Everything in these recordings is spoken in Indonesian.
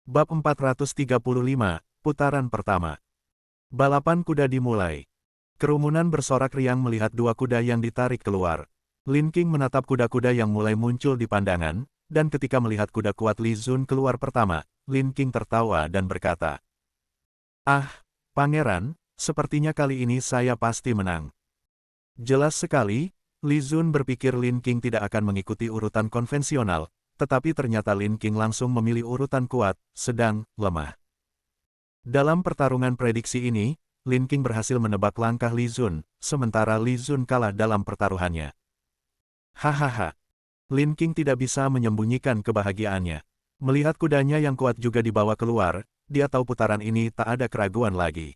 Bab 435, Putaran Pertama. Balapan kuda dimulai. Kerumunan bersorak riang melihat dua kuda yang ditarik keluar. Lin Qing menatap kuda-kuda yang mulai muncul di pandangan, dan ketika melihat kuda kuat Li Zun keluar pertama, Lin Qing tertawa dan berkata, "Ah, pangeran, sepertinya kali ini saya pasti menang." Jelas sekali, Li Zun berpikir Lin Qing tidak akan mengikuti urutan konvensional, tetapi ternyata Lin Qing langsung memilih urutan kuat, sedang, lemah. Dalam pertarungan prediksi ini, Lin Qing berhasil menebak langkah Li Zun, sementara Li Zun kalah dalam pertaruhannya. Hahaha. Lin Qing tidak bisa menyembunyikan kebahagiaannya. Melihat kudanya yang kuat juga dibawa keluar, dia tahu putaran ini tak ada keraguan lagi.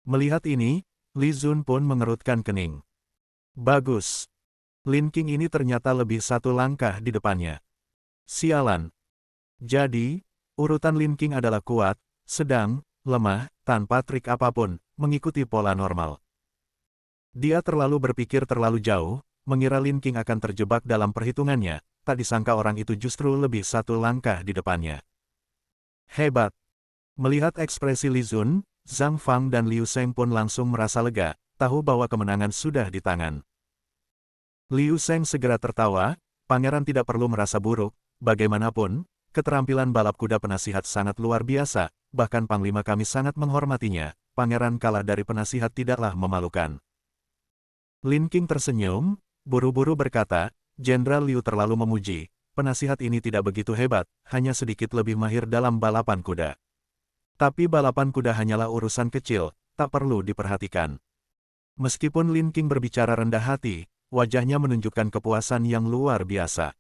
Melihat ini, Li Zun pun mengerutkan kening. Bagus. Lin Qing ini ternyata lebih satu langkah di depannya. Sialan. Jadi, urutan Lin Qing adalah kuat, sedang, lemah, tanpa trik apapun, mengikuti pola normal. Dia terlalu berpikir terlalu jauh, mengira Lin Qing akan terjebak dalam perhitungannya, tak disangka orang itu justru lebih satu langkah di depannya. Hebat. Melihat ekspresi Li Zun, Zhang Fang dan Liu Sheng pun langsung merasa lega, tahu bahwa kemenangan sudah di tangan. Liu Sheng segera tertawa, pangeran tidak perlu merasa buruk, bagaimanapun, keterampilan balap kuda penasihat sangat luar biasa, bahkan panglima kami sangat menghormatinya, pangeran kalah dari penasihat tidaklah memalukan. Lin Qing tersenyum, buru-buru berkata, Jenderal Liu terlalu memuji, penasihat ini tidak begitu hebat, hanya sedikit lebih mahir dalam balapan kuda. Tapi balapan kuda hanyalah urusan kecil, tak perlu diperhatikan. Meskipun Lin Qing berbicara rendah hati, wajahnya menunjukkan kepuasan yang luar biasa.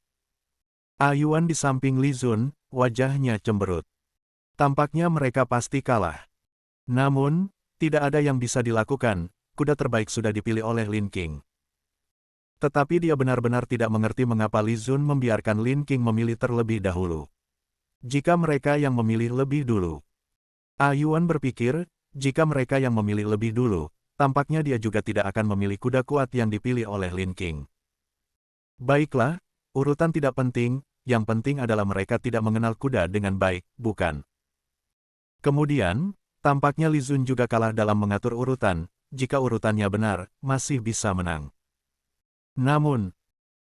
Ayuan di samping Li Zun, wajahnya cemberut. Tampaknya mereka pasti kalah. Namun, tidak ada yang bisa dilakukan, kuda terbaik sudah dipilih oleh Lin Qing. Tetapi dia benar-benar tidak mengerti mengapa Li Zun membiarkan Lin Qing memilih terlebih dahulu. Jika mereka yang memilih lebih dulu. Ayuan berpikir, jika mereka yang memilih lebih dulu, tampaknya dia juga tidak akan memilih kuda kuat yang dipilih oleh Lin Qing. Baiklah, urutan tidak penting, yang penting adalah mereka tidak mengenal kuda dengan baik, bukan? Kemudian, tampaknya Li Zun juga kalah dalam mengatur urutan, jika urutannya benar, masih bisa menang. Namun,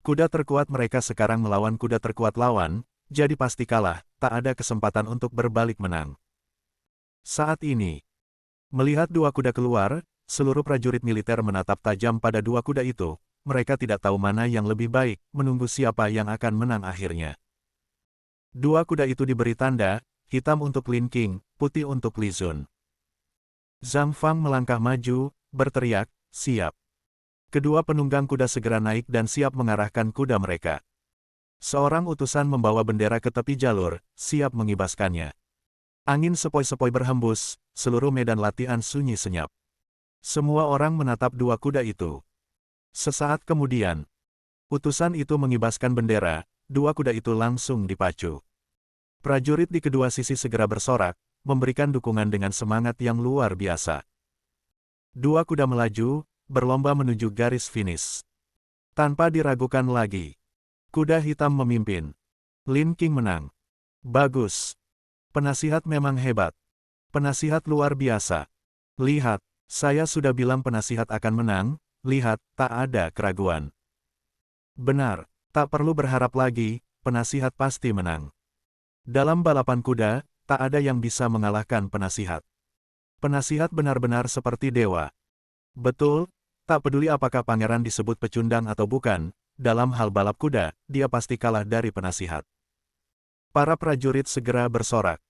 kuda terkuat mereka sekarang melawan kuda terkuat lawan, jadi pasti kalah, tak ada kesempatan untuk berbalik menang. Saat ini, melihat dua kuda keluar, seluruh prajurit militer menatap tajam pada dua kuda itu. Mereka tidak tahu mana yang lebih baik, menunggu siapa yang akan menang akhirnya. Dua kuda itu diberi tanda, hitam untuk Lin Qing, putih untuk Li Zun. Zhang Fang melangkah maju, berteriak, siap. Kedua penunggang kuda segera naik dan siap mengarahkan kuda mereka. Seorang utusan membawa bendera ke tepi jalur, siap mengibaskannya. Angin sepoi-sepoi berhembus, seluruh medan latihan sunyi senyap. Semua orang menatap dua kuda itu. Sesaat kemudian, utusan itu mengibaskan bendera, dua kuda itu langsung dipacu. Prajurit di kedua sisi segera bersorak, memberikan dukungan dengan semangat yang luar biasa. Dua kuda melaju, berlomba menuju garis finish. Tanpa diragukan lagi, kuda hitam memimpin. Lin Qing menang. Bagus. Penasihat memang hebat. Penasihat luar biasa. Lihat, saya sudah bilang penasihat akan menang. Lihat, tak ada keraguan. Benar, tak perlu berharap lagi, penasihat pasti menang. Dalam balapan kuda, tak ada yang bisa mengalahkan penasihat. Penasihat benar-benar seperti dewa. Betul, tak peduli apakah pangeran disebut pecundang atau bukan, dalam hal balap kuda, dia pasti kalah dari penasihat. Para prajurit segera bersorak.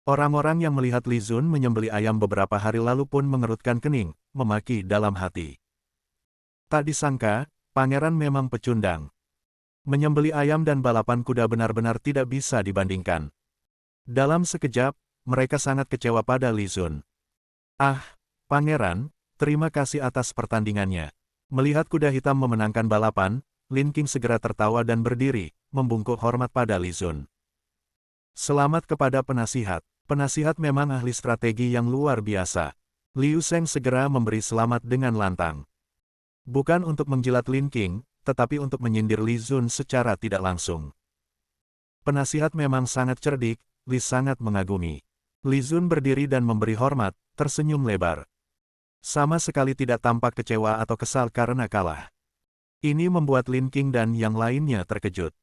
Orang-orang yang melihat Li Zun menyembeli ayam beberapa hari lalu pun mengerutkan kening, memaki dalam hati. Tak disangka, pangeran memang pecundang. Menyembeli ayam dan balapan kuda benar-benar tidak bisa dibandingkan. Dalam sekejap, mereka sangat kecewa pada Li Zun. Ah, pangeran, terima kasih atas pertandingannya. Melihat kuda hitam memenangkan balapan, Lin Qing segera tertawa dan berdiri, membungkuk hormat pada Li Zun. Selamat kepada penasihat. Penasihat memang ahli strategi yang luar biasa. Liu Sheng segera memberi selamat dengan lantang. Bukan untuk menjilat Lin Qing, tetapi untuk menyindir Li Zun secara tidak langsung. Penasihat memang sangat cerdik, Li sangat mengagumi. Li Zun berdiri dan memberi hormat, tersenyum lebar. Sama sekali tidak tampak kecewa atau kesal karena kalah. Ini membuat Lin Qing dan yang lainnya terkejut.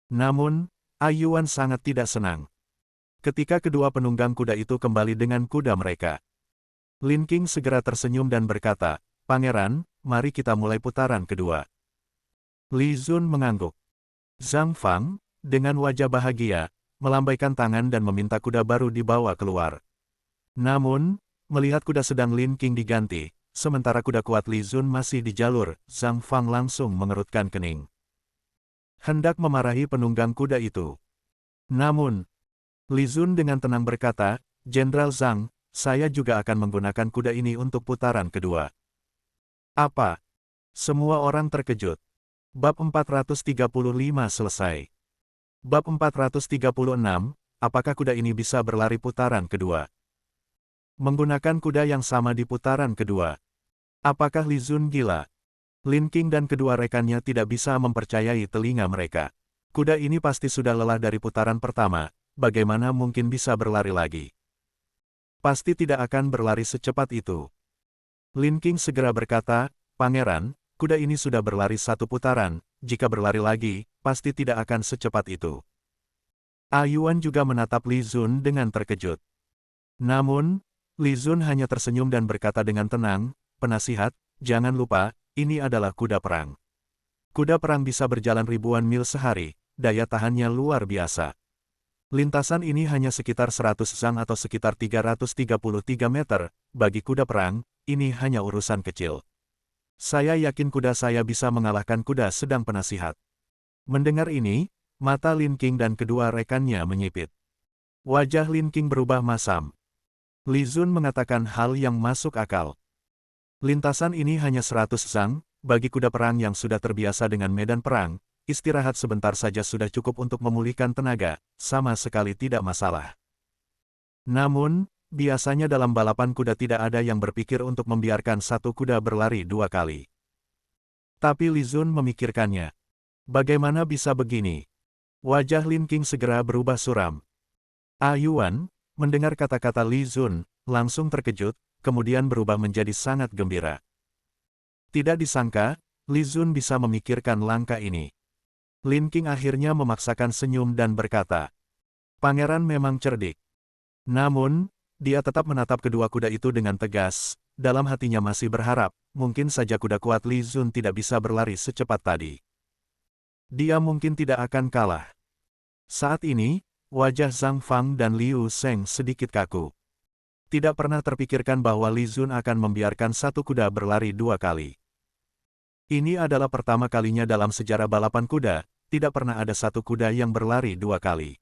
Namun, Ayuan sangat tidak senang. Ketika kedua penunggang kuda itu kembali dengan kuda mereka, Lin Qing segera tersenyum dan berkata, "Pangeran, mari kita mulai putaran kedua." Li Zun mengangguk. Zhang Fang, dengan wajah bahagia, melambaikan tangan dan meminta kuda baru dibawa keluar. Namun, melihat kuda sedang Lin Qing diganti, sementara kuda kuat Li Zun masih di jalur, Zhang Fang langsung mengerutkan kening. Hendak memarahi penunggang kuda itu. Namun, Li Zun dengan tenang berkata, "Jenderal Zhang, saya juga akan menggunakan kuda ini untuk putaran kedua." Apa? Semua orang terkejut. Bab 435 selesai. Bab 436, apakah kuda ini bisa berlari putaran kedua? Menggunakan kuda yang sama di putaran kedua. Apakah Li Zun gila? Lin Qing dan kedua rekannya tidak bisa mempercayai telinga mereka. Kuda ini pasti sudah lelah dari putaran pertama, bagaimana mungkin bisa berlari lagi? Pasti tidak akan berlari secepat itu. Lin Qing segera berkata, "Pangeran, kuda ini sudah berlari satu putaran, jika berlari lagi, pasti tidak akan secepat itu." Ayuan juga menatap Li Zun dengan terkejut. Namun, Li Zun hanya tersenyum dan berkata dengan tenang, "Penasihat, jangan lupa, ini adalah kuda perang. Kuda perang bisa berjalan ribuan mil sehari, daya tahannya luar biasa. Lintasan ini hanya sekitar 100 zang atau sekitar 333 meter, bagi kuda perang, ini hanya urusan kecil. Saya yakin kuda saya bisa mengalahkan kuda sedang." Penasihat. Mendengar ini, mata Lin Qing dan kedua rekannya menyipit. Wajah Lin Qing berubah masam. Li Zun mengatakan hal yang masuk akal. Lintasan ini hanya 100 zang, bagi kuda perang yang sudah terbiasa dengan medan perang, istirahat sebentar saja sudah cukup untuk memulihkan tenaga, sama sekali tidak masalah. Namun, biasanya dalam balapan kuda tidak ada yang berpikir untuk membiarkan satu kuda berlari dua kali. Tapi Li Zun memikirkannya. Bagaimana bisa begini? Wajah Lin Qing segera berubah suram. Ayuan, mendengar kata-kata Li Zun, langsung terkejut, kemudian berubah menjadi sangat gembira. Tidak disangka, Li Zun bisa memikirkan langkah ini. Lin Qing akhirnya memaksakan senyum dan berkata, "Pangeran memang cerdik." Namun, dia tetap menatap kedua kuda itu dengan tegas, dalam hatinya masih berharap, mungkin saja kuda kuat Li Zun tidak bisa berlari secepat tadi. Dia mungkin tidak akan kalah. Saat ini, wajah Zhang Fang dan Liu Sheng sedikit kaku. Tidak pernah terpikirkan bahwa Li Zun akan membiarkan satu kuda berlari dua kali. Ini adalah pertama kalinya dalam sejarah balapan kuda, tidak pernah ada satu kuda yang berlari dua kali.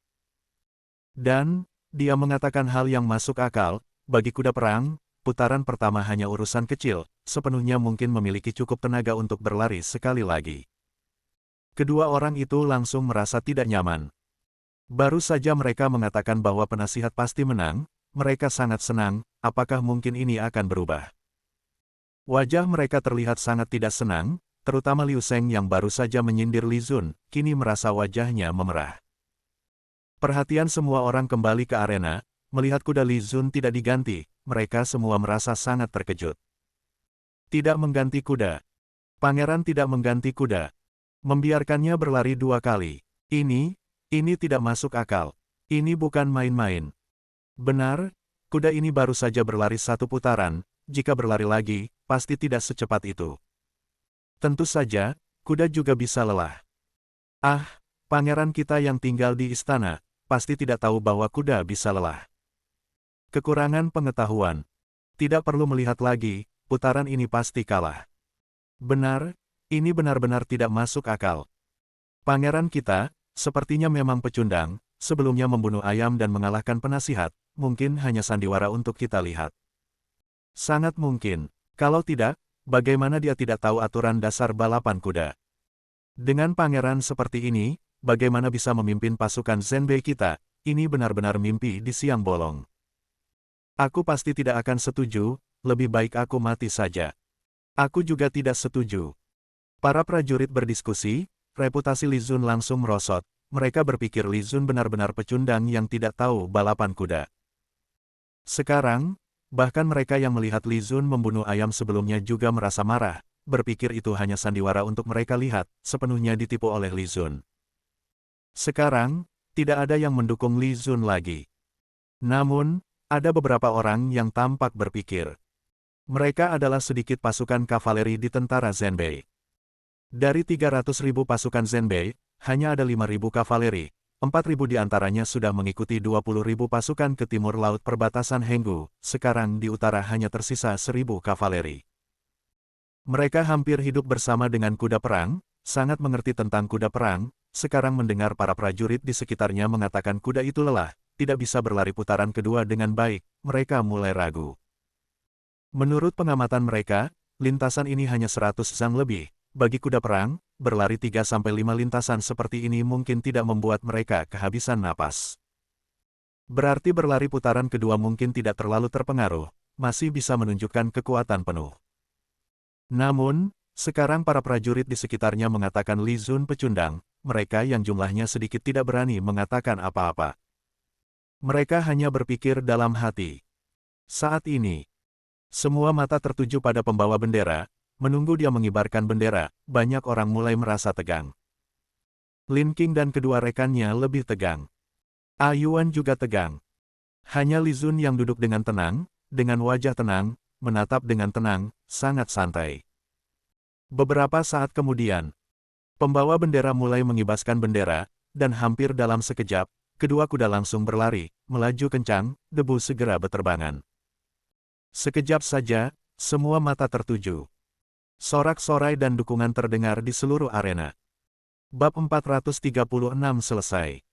Dan, dia mengatakan hal yang masuk akal, bagi kuda perang, putaran pertama hanya urusan kecil, sepenuhnya mungkin memiliki cukup tenaga untuk berlari sekali lagi. Kedua orang itu langsung merasa tidak nyaman. Baru saja mereka mengatakan bahwa penasihat pasti menang, mereka sangat senang, apakah mungkin ini akan berubah? Wajah mereka terlihat sangat tidak senang, terutama Liu Sheng yang baru saja menyindir Li Zun, kini merasa wajahnya memerah. Perhatian semua orang kembali ke arena, melihat kuda Li Zun tidak diganti, mereka semua merasa sangat terkejut. Tidak mengganti kuda. Pangeran tidak mengganti kuda. Membiarkannya berlari dua kali. Ini tidak masuk akal. Ini bukan main-main. Benar, kuda ini baru saja berlari satu putaran, jika berlari lagi, pasti tidak secepat itu. Tentu saja, kuda juga bisa lelah. Ah, pangeran kita yang tinggal di istana, pasti tidak tahu bahwa kuda bisa lelah. Kekurangan pengetahuan. Tidak perlu melihat lagi, putaran ini pasti kalah. Benar, ini benar-benar tidak masuk akal. Pangeran kita, sepertinya memang pecundang, sebelumnya membunuh ayam dan mengalahkan penasihat, mungkin hanya sandiwara untuk kita lihat. Sangat mungkin. Kalau tidak, bagaimana dia tidak tahu aturan dasar balapan kuda? Dengan pangeran seperti ini, bagaimana bisa memimpin pasukan Zenbei kita? Ini benar-benar mimpi di siang bolong. Aku pasti tidak akan setuju, lebih baik aku mati saja. Aku juga tidak setuju. Para prajurit berdiskusi, reputasi Li Zun langsung merosot, mereka berpikir Li Zun benar-benar pecundang yang tidak tahu balapan kuda. Sekarang, bahkan mereka yang melihat Li Zun membunuh ayam sebelumnya juga merasa marah, berpikir itu hanya sandiwara untuk mereka lihat, sepenuhnya ditipu oleh Li Zun. Sekarang, tidak ada yang mendukung Li Zun lagi. Namun, ada beberapa orang yang tampak berpikir. Mereka adalah sedikit pasukan kavaleri di tentara Zenbei. Dari 300.000 pasukan Zenbei, hanya ada 5.000 kavaleri. 4.000 di antaranya sudah mengikuti 20.000 pasukan ke timur laut perbatasan Henggu, sekarang di utara hanya tersisa 1.000 kavaleri. Mereka hampir hidup bersama dengan kuda perang, sangat mengerti tentang kuda perang, sekarang mendengar para prajurit di sekitarnya mengatakan kuda itu lelah, tidak bisa berlari putaran kedua dengan baik, mereka mulai ragu. Menurut pengamatan mereka, lintasan ini hanya 100 zang lebih. Bagi kuda perang, berlari 3-5 lintasan seperti ini mungkin tidak membuat mereka kehabisan napas. Berarti berlari putaran kedua mungkin tidak terlalu terpengaruh, masih bisa menunjukkan kekuatan penuh. Namun, sekarang para prajurit di sekitarnya mengatakan Li Zun pecundang, mereka yang jumlahnya sedikit tidak berani mengatakan apa-apa. Mereka hanya berpikir dalam hati. Saat ini, semua mata tertuju pada pembawa bendera. Menunggu dia mengibarkan bendera, banyak orang mulai merasa tegang. Lin Qing dan kedua rekannya lebih tegang. Yuan juga tegang. Hanya Li Zun yang duduk dengan tenang, dengan wajah tenang, menatap dengan tenang, sangat santai. Beberapa saat kemudian, pembawa bendera mulai mengibaskan bendera, dan hampir dalam sekejap, kedua kuda langsung berlari, melaju kencang, debu segera beterbangan. Sekejap saja, semua mata tertuju. Sorak-sorai dan dukungan terdengar di seluruh arena. Bab 436 selesai.